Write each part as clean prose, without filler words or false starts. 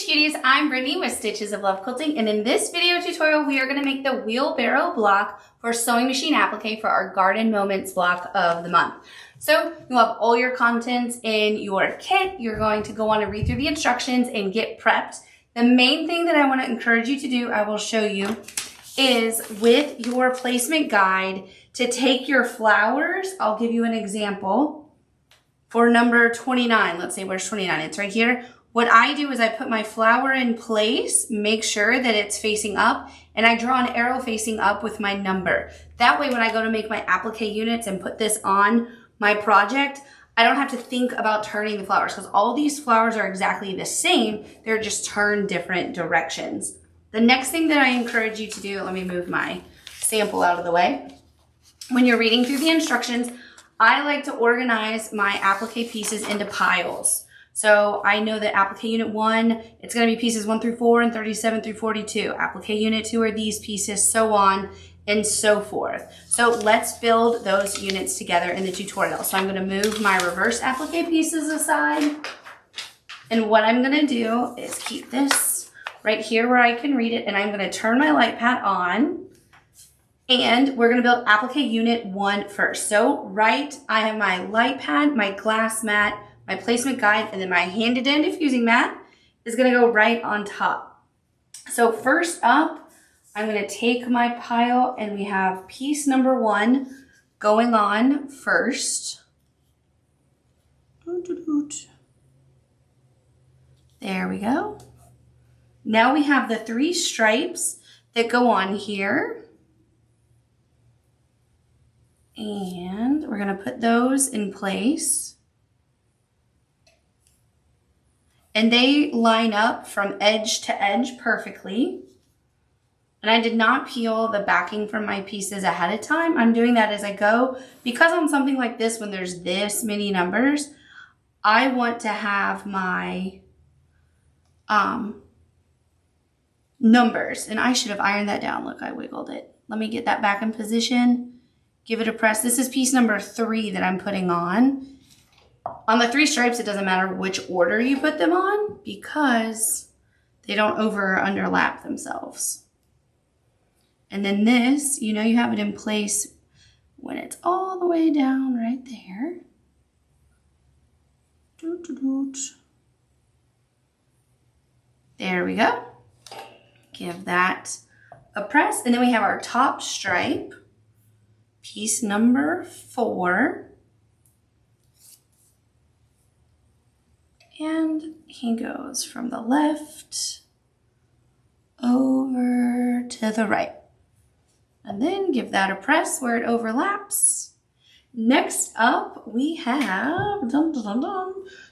Stitch Cuties, I'm Brittany with Stitches of Love Quilting, and in this video tutorial we are going to make the wheelbarrow block for sewing machine applique for our Garden Moments block of the month. So you'll have all your contents in your kit. You're going to go on and read through the instructions and get prepped. The main thing that I want to encourage you to do, I will show you, is with your placement guide to take your flowers. I'll give you an example for number 29. Let's say where's 29? It's right here. What I do is I put my flower in place, make sure that it's facing up, and I draw an arrow facing up with my number. That way when I go to make my applique units and put this on my project, I don't have to think about turning the flowers because all these flowers are exactly the same. They're just turned different directions. The next thing that I encourage you to do, let me move my sample out of the way. When you're reading through the instructions, I like to organize my applique pieces into piles. So I know that applique unit 1, it's going to be pieces 1 through 4 and 37 through 42. Applique unit 2 are these pieces, so on and so forth. So let's build those units together in the tutorial. So I'm going to move my reverse applique pieces aside. And what I'm going to do is keep this right here where I can read it, and I'm going to turn my light pad on. And we're going to build applique unit 1 first. So I have my light pad, my glass mat, my placement guide, and then my handed in diffusing mat is going to go right on top. So first up, I'm going to take my pile, and we have piece number 1 going on first. There we go. Now we have the 3 stripes that go on here. And we're going to put those in place. And they line up from edge to edge perfectly. And I did not peel the backing from my pieces ahead of time. I'm doing that as I go. Because on something like this, when there's this many numbers, I want to have my numbers. And I should have ironed that down. Look, I wiggled it. Let me get that back in position. Give it a press. This is piece number 3 that I'm putting on. On the 3 stripes, it doesn't matter which order you put them on because they don't over or underlap themselves. And then this, you know you have it in place when it's all the way down right there. There we go. Give that a press. And then we have our top stripe, piece number 4. And he goes from the left over to the right. And then give that a press where it overlaps. Next up, we have,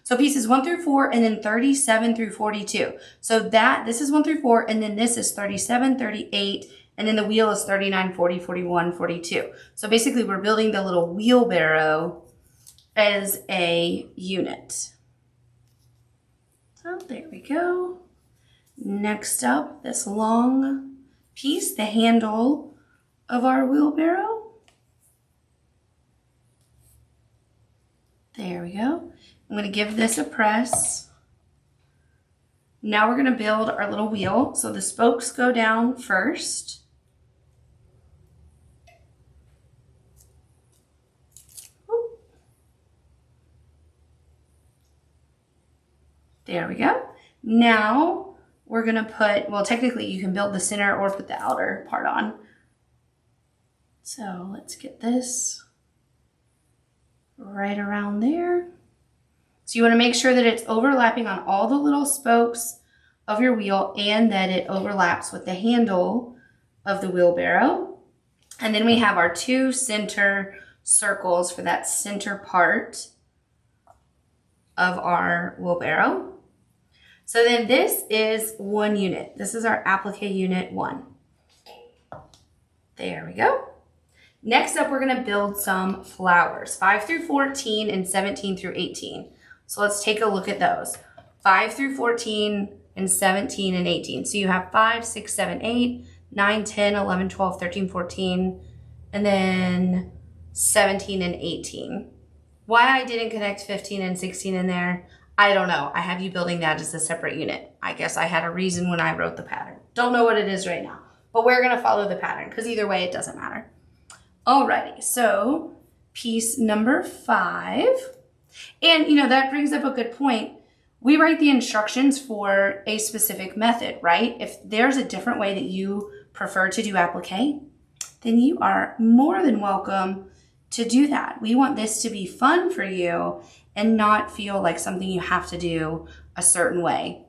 so pieces 1 through 4 and then 37 through 42. So this is 1 through 4 and then this is 37, 38, and then the wheel is 39, 40, 41, 42. So basically we're building the little wheelbarrow as a unit. So there we go. Next up, this long piece, the handle of our wheelbarrow. There we go. I'm going to give this a press. Now we're going to build our little wheel. So the spokes go down first. There we go. Now we're going to put, well, technically you can build the center or put the outer part on. So let's get this right around there. So you want to make sure that it's overlapping on all the little spokes of your wheel and that it overlaps with the handle of the wheelbarrow. And then we have our 2 center circles for that center part of our wheelbarrow. So then this is 1 unit. This is our applique unit 1. There we go. Next up, we're going to build some flowers, 5 through 14 and 17 through 18. So let's take a look at those. 5 through 14 and 17 and 18. So you have 5, 6, 7, 8, 9, 10, 11, 12, 13, 14, and then 17 and 18. Why I didn't connect 15 and 16 in there, I don't know. I have you building that as a separate unit. I guess I had a reason when I wrote the pattern. Don't know what it is right now, but we're gonna follow the pattern because either way, it doesn't matter. Alrighty, so piece number 5. And you know, that brings up a good point. We write the instructions for a specific method, right? If there's a different way that you prefer to do applique, then you are more than welcome to do that. We want this to be fun for you and not feel like something you have to do a certain way.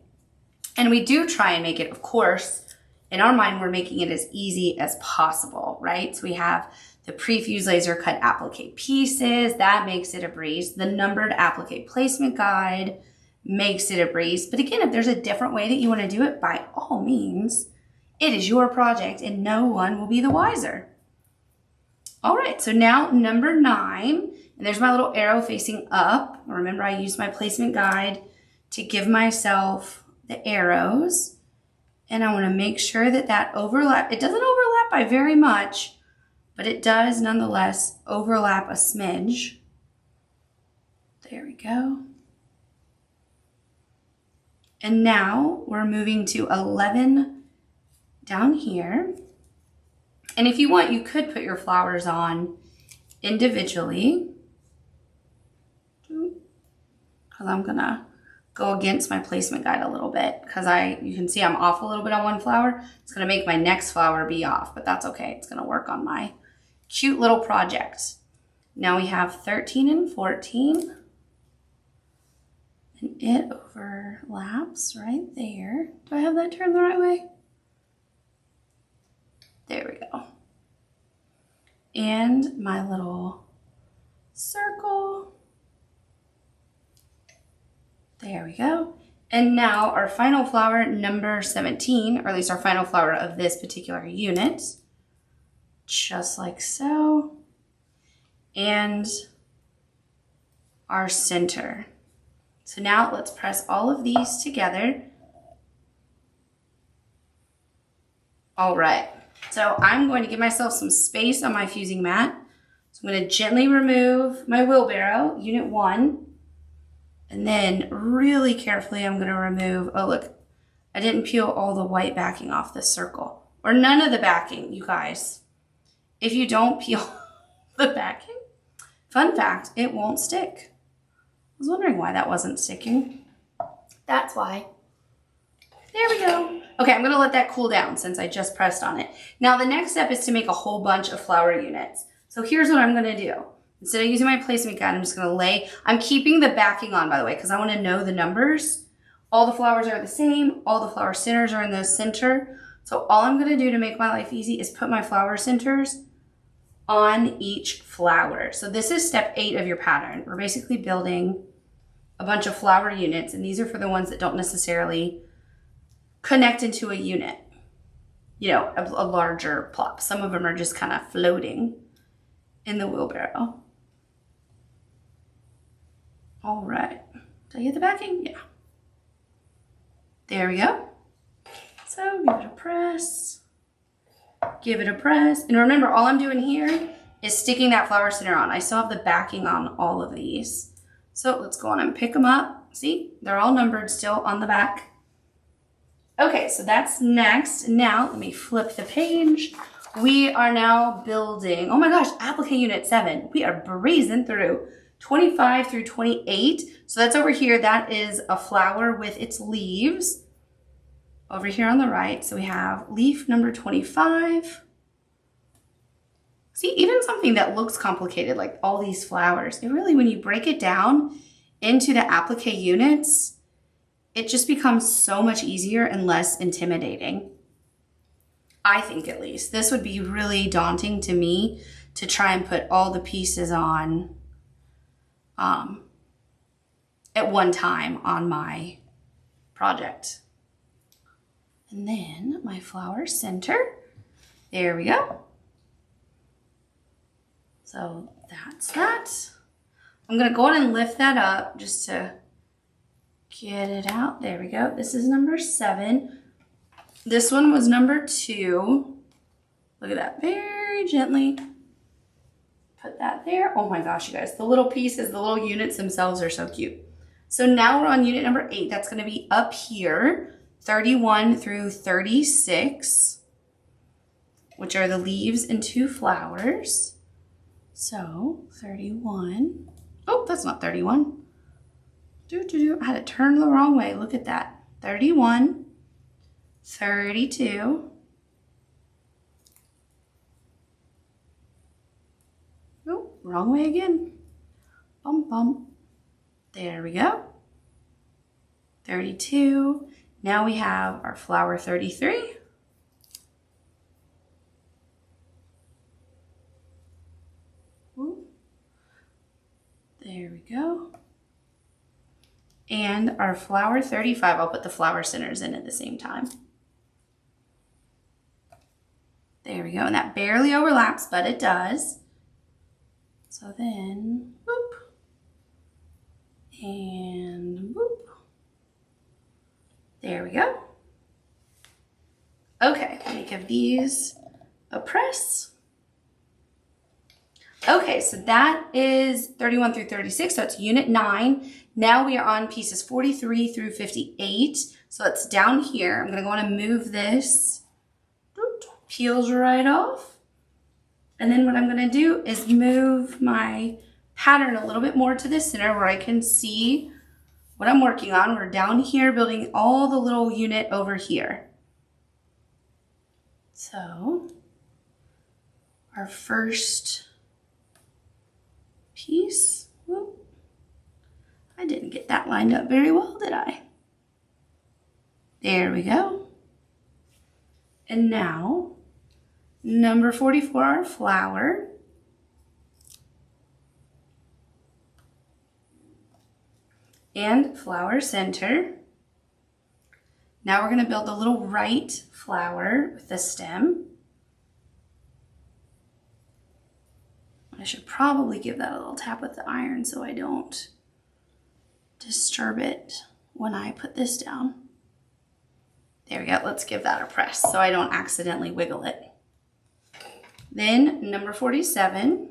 And we do try and make it, of course, in our mind, we're making it as easy as possible, right? So we have the pre-fused laser cut applique pieces, that makes it a breeze. The numbered applique placement guide makes it a breeze. But again, if there's a different way that you want to do it, by all means, it is your project and no one will be the wiser. All right, so now number 9, and there's my little arrow facing up. Remember, I used my placement guide to give myself the arrows. And I want to make sure that that overlap, it doesn't overlap by very much, but it does nonetheless overlap a smidge. There we go. And now we're moving to 11 down here. And if you want, you could put your flowers on individually. Because I'm gonna go against my placement guide a little bit because you can see I'm off a little bit on one flower. It's gonna make my next flower be off, but that's okay. It's gonna work on my cute little project. Now we have 13 and 14. And it overlaps right there. Do I have that turned the right way? There we go. And my little circle. There we go. And now our final flower, number 17, or at least our final flower of this particular unit. Just like so. And our center. So now let's press all of these together. All right, so I'm going to give myself some space on my fusing mat. So I'm going to gently remove my wheelbarrow, unit 1. And then really carefully I'm going to remove, oh look, I didn't peel all the white backing off this circle. Or none of the backing, you guys. If you don't peel the backing, fun fact, it won't stick. I was wondering why that wasn't sticking. That's why. There we go. Okay, I'm gonna let that cool down since I just pressed on it. Now the next step is to make a whole bunch of flower units. So here's what I'm gonna do. Instead of using my placement guide, I'm just gonna I'm keeping the backing on, by the way, because I wanna know the numbers. All the flowers are the same. All the flower centers are in the center. So all I'm gonna do to make my life easy is put my flower centers on each flower. So this is step 8 of your pattern. We're basically building a bunch of flower units, and these are for the ones that don't necessarily connect into a unit, you know, a larger plop. Some of them are just kind of floating in the wheelbarrow. All right, did I get the backing? Yeah. There we go. So give it a press, give it a press. And remember, all I'm doing here is sticking that flower center on. I still have the backing on all of these. So let's go on and pick them up. See, they're all numbered still on the back. Okay, so that's next. Now let me flip the page. We are now building, oh my gosh, applique unit 7. We are breezing through 25 through 28. So that's over here. That is a flower with its leaves over here on the right. So we have leaf number 25. See, even something that looks complicated, like all these flowers, it really, when you break it down into the applique units, it just becomes so much easier and less intimidating. I think, at least. This would be really daunting to me to try and put all the pieces on at one time on my project. And then my flower center. There we go. So that's that. I'm gonna go on and lift that up just to get it out. There we go. This is number 7. This one was number 2. Look at that, very gently. Put that there. Oh my gosh, you guys, the little pieces, the little units themselves are so cute. So now we're on unit number 8. That's going to be up here, 31 through 36, which are the leaves and 2 flowers. So 31. Oh, that's not 31. I had it turned the wrong way. Look at that. 31, 32. Oh, wrong way again. Bump, bump. There we go. 32. Now we have our flower 33. Ooh. There we go. And our flower 35, I'll put the flower centers in at the same time. There we go, and that barely overlaps, but it does. So then, whoop, and whoop. There we go. Okay, let me give these a press. Okay, so that is 31 through 36, so it's unit 9. Now we are on pieces 43 through 58. So it's down here. I'm gonna go on and move this. Peels right off. And then what I'm gonna do is move my pattern a little bit more to the center where I can see what I'm working on. We're down here building all the little unit over here. So our first piece, whoop. I didn't get that lined up very well, did I? There we go. And now, number 44, our flower. And flower center. Now we're going to build a little right flower with the stem. I should probably give that a little tap with the iron so I don't disturb it when I put this down. There we go. Let's give that a press so I don't accidentally wiggle it. Then number 47.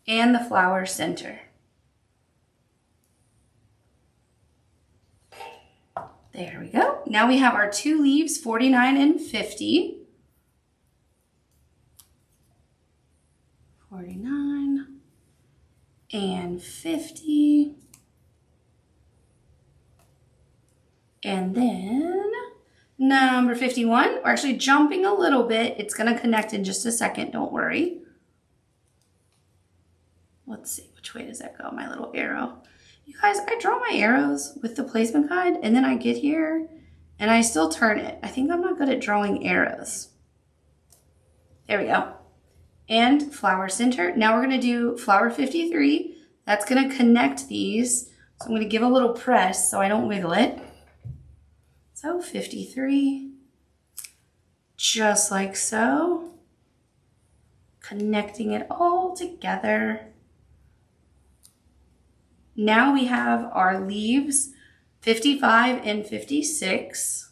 And the flower center. There we go. Now we have our 2 leaves, 49 and 50. 49 and 50. And then number 51, we're actually jumping a little bit. It's going to connect in just a second, don't worry. Let's see, which way does that go, my little arrow? You guys, I draw my arrows with the placement guide and then I get here and I still turn it. I think I'm not good at drawing arrows. There we go. And flower center. Now we're gonna do flower 53. That's gonna connect these. So I'm gonna give a little press so I don't wiggle it. So 53, just like so. Connecting it all together. Now we have our leaves, 55 and 56.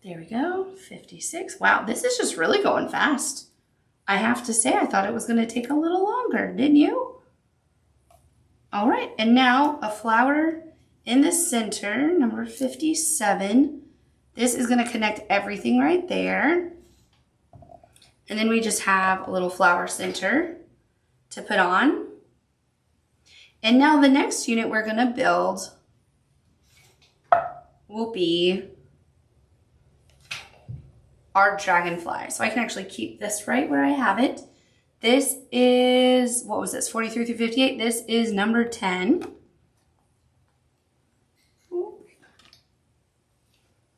There we go, 56. Wow, this is just really going fast. I have to say, I thought it was going to take a little longer, didn't you? All right, and now a flower in the center, number 57. This is going to connect everything right there. And then we just have a little flower center to put on. And now the next unit we're going to build will be our dragonfly. So I can actually keep this right where I have it. This is, what was this, 43 through 58? This is number 10.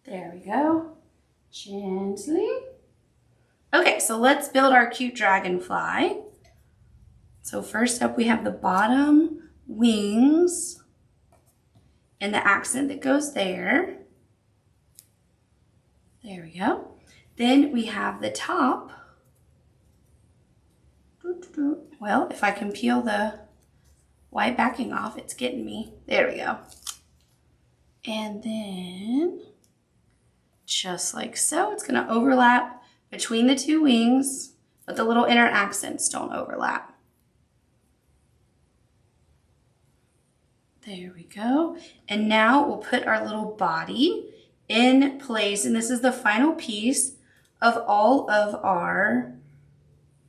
There we go. Gently. Okay, so let's build our cute dragonfly. So first up we have the bottom wings and the accent that goes there. There we go. Then we have the top. Well, if I can peel the white backing off, it's getting me. There we go. And then, just like so, it's gonna overlap between the 2 wings. but the little inner accents don't overlap. There we go. And now we'll put our little body in place. And this is the final piece of all of our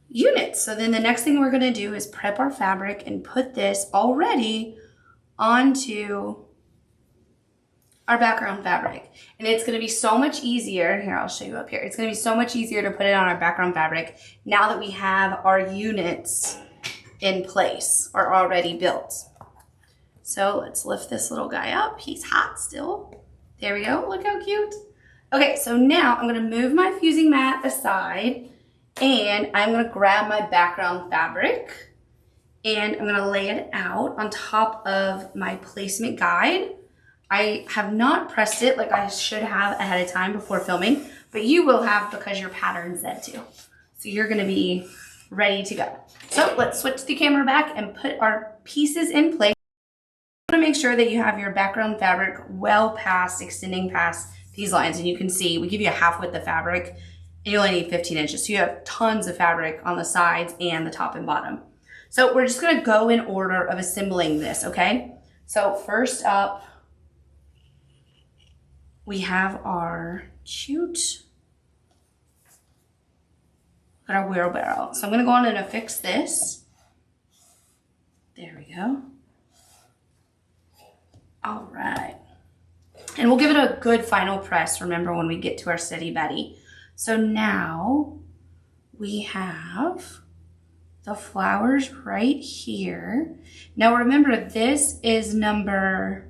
units. So then the next thing we're gonna do is prep our fabric and put this already onto our background fabric. And it's gonna be so much easier. Here, I'll show you up here. It's gonna be so much easier to put it on our background fabric now that we have our units in place or already built. So let's lift this little guy up. He's hot still. There we go, look how cute. Okay, so now I'm gonna move my fusing mat aside and I'm gonna grab my background fabric and I'm gonna lay it out on top of my placement guide. I have not pressed it like I should have ahead of time before filming, but you will have because your pattern said to. So you're gonna be ready to go. So let's switch the camera back and put our pieces in place. You want to make sure that you have your background fabric well past, extending past these lines. And you can see we give you a half width of fabric and you only need 15 inches. So you have tons of fabric on the sides and the top and bottom. So we're just going to go in order of assembling this, okay? So first up, we have our cute, got our wheelbarrow. So I'm going to go on and affix this. There we go. All right. And we'll give it a good final press, remember, when we get to our Steady Betty. So now we have the flowers right here. Now remember, this is number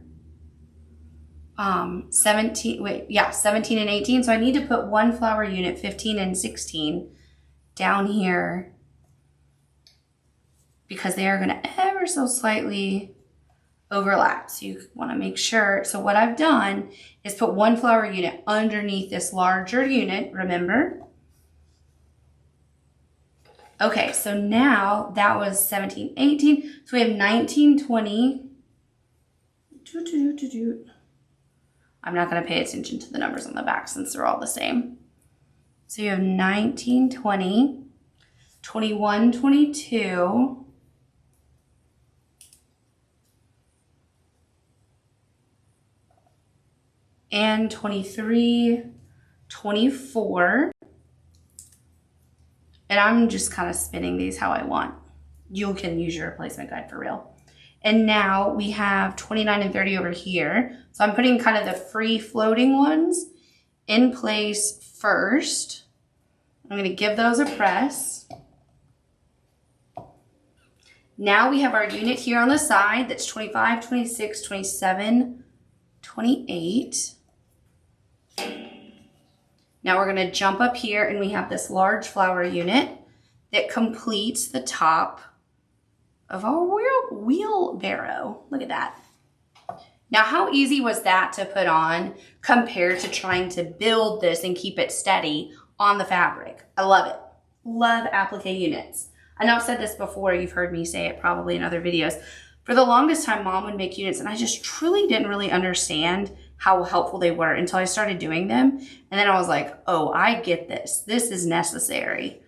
17 and 18. So I need to put one flower unit, 15 and 16, down here because they are going to ever so slightly overlap. So you want to make sure. So what I've done is put one flower unit underneath this larger unit, remember? Okay, so now that was 17, 18. So we have 19, 20. I'm not going to pay attention to the numbers on the back since they're all the same. So you have 19, 20, 21, 22. And 23, 24. And I'm just kind of spinning these how I want. You can use your placement guide for real. And now we have 29 and 30 over here. So I'm putting kind of the free floating ones in place first. I'm going to give those a press. Now we have our unit here on the side that's 25, 26, 27, 28. Now we're going to jump up here and we have this large flower unit that completes the top of our wheelbarrow. Look at that. Now, how easy was that to put on compared to trying to build this and keep it steady on the fabric? I love it. Love applique units. I know I've said this before. You've heard me say it probably in other videos. For the longest time, Mom would make units and I just truly didn't really understand how helpful they were until I started doing them. And then I was like, oh, I get this. This is necessary.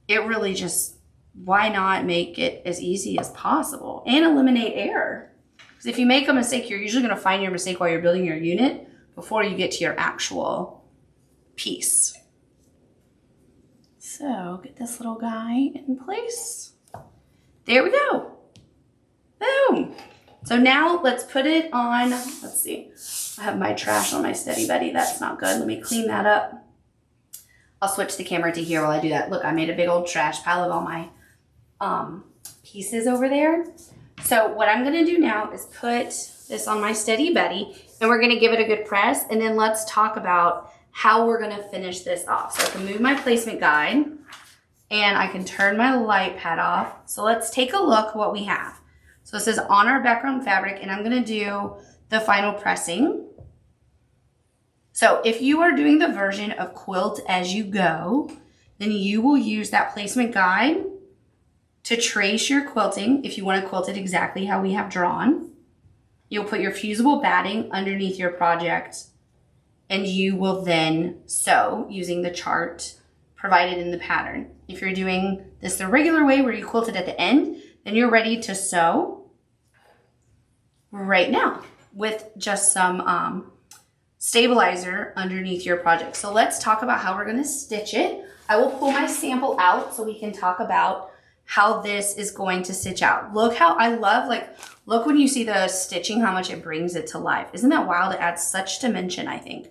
It really just, why not make it as easy as possible and eliminate error? Because if you make a mistake, you're usually going to find your mistake while you're building your unit before you get to your actual piece. So get this little guy in place. There we go. Boom. So now let's put it on, let's see. I have my trash on my Steady Betty. That's not good. Let me clean that up. I'll switch the camera to here while I do that. Look, I made a big old trash pile of all my pieces over there. So what I'm gonna do now is put this on my Steady Betty and we're gonna give it a good press and then let's talk about how we're gonna finish this off. So I can move my placement guide and I can turn my light pad off. So let's take a look what we have. So this is on our background fabric and I'm gonna do the final pressing. So if you are doing the version of quilt as you go, then you will use that placement guide to trace your quilting if you want to quilt it exactly how we have drawn. You'll put your fusible batting underneath your project and you will then sew using the chart provided in the pattern. If you're doing this the regular way where you quilt it at the end, then you're ready to sew right now with just some stabilizer underneath your project. So let's talk about how we're gonna stitch it. I will pull my sample out so we can talk about how this is going to stitch out. Look how I love, look when you see the stitching, how much it brings it to life. Isn't that wild? It adds such dimension, I think.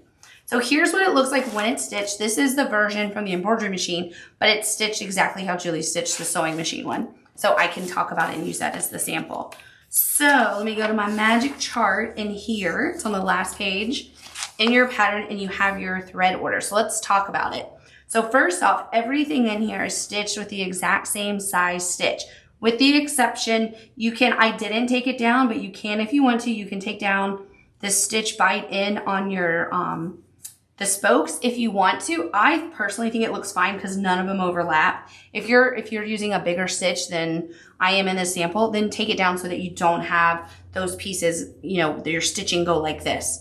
So here's what it looks like when it's stitched. This is the version from the embroidery machine, but it's stitched exactly how Julie stitched the sewing machine one. So I can talk about it and use that as the sample. So let me go to my magic chart in here. It's on the last page in your pattern, and you have your thread order. So let's talk about it. So first off, everything in here is stitched with the exact same size stitch. With the exception, I didn't take it down, but you can if you want to. You can take down the stitch bite in on your, the spokes if you want to. I personally think it looks fine because none of them overlap. If you're using a bigger stitch than I am in this sample, then take it down so that you don't have those pieces, your stitching go like this.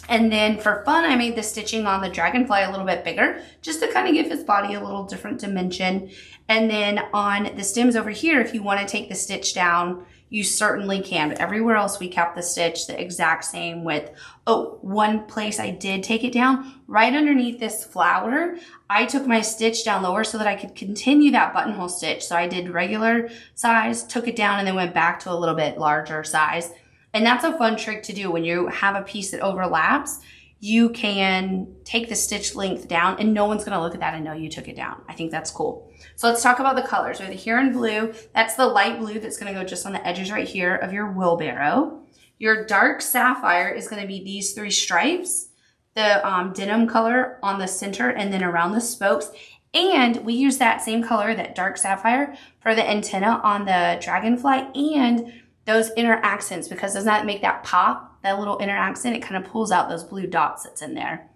And then for fun, I made the stitching on the dragonfly a little bit bigger, just to kind of give his body a little different dimension. And then on the stems over here, if you want to take the stitch down, you certainly can. But everywhere else, we kept the stitch the exact same width. Oh, one place I did take it down, right underneath this flower, I took my stitch down lower so that I could continue that buttonhole stitch. So I did regular size, took it down, and then went back to a little bit larger size. And that's a fun trick to do when you have a piece that overlaps. You can take the stitch length down and no one's gonna look at that and know you took it down. I think that's cool. So let's talk about the colors. We have the Huron blue. That's the light blue that's gonna go just on the edges right here of your wheelbarrow. Your dark sapphire is gonna be these 3 stripes, the denim color on the center and then around the spokes. And we use that same color, that dark sapphire, for the antenna on the dragonfly and those inner accents, because doesn't that make that pop, that little inner accent? It kind of pulls out those blue dots that's in there.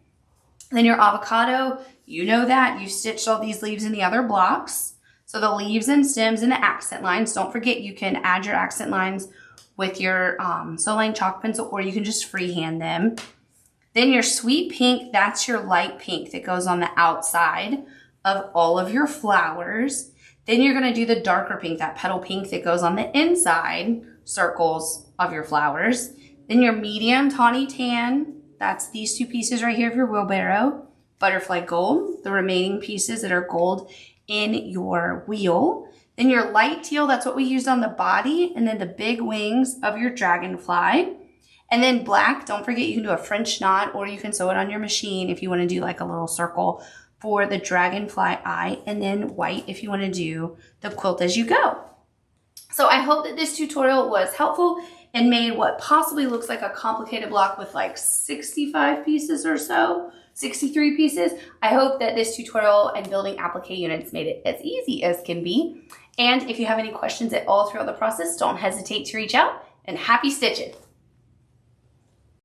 Then your avocado, you know that. You stitched all these leaves in the other blocks. So the leaves and stems and the accent lines. Don't forget you can add your accent lines with your sew line chalk pencil, or you can just freehand them. Then your sweet pink, that's your light pink that goes on the outside of all of your flowers. Then you're gonna do the darker pink, that petal pink that goes on the inside circles of your flowers. Then your medium tawny tan, that's these 2 pieces right here of your wheelbarrow. Butterfly gold, the remaining pieces that are gold in your wheel. Then your light teal, that's what we used on the body, and then the big wings of your dragonfly. And then black, don't forget you can do a French knot, or you can sew it on your machine if you want to do like a little circle for the dragonfly eye, and then white if you want to do the quilt as you go. So I hope that this tutorial was helpful and made what possibly looks like a complicated block with like 65 pieces or so, 63 pieces. I hope that this tutorial and building applique units made it as easy as can be. And if you have any questions at all throughout the process, don't hesitate to reach out, and happy stitching.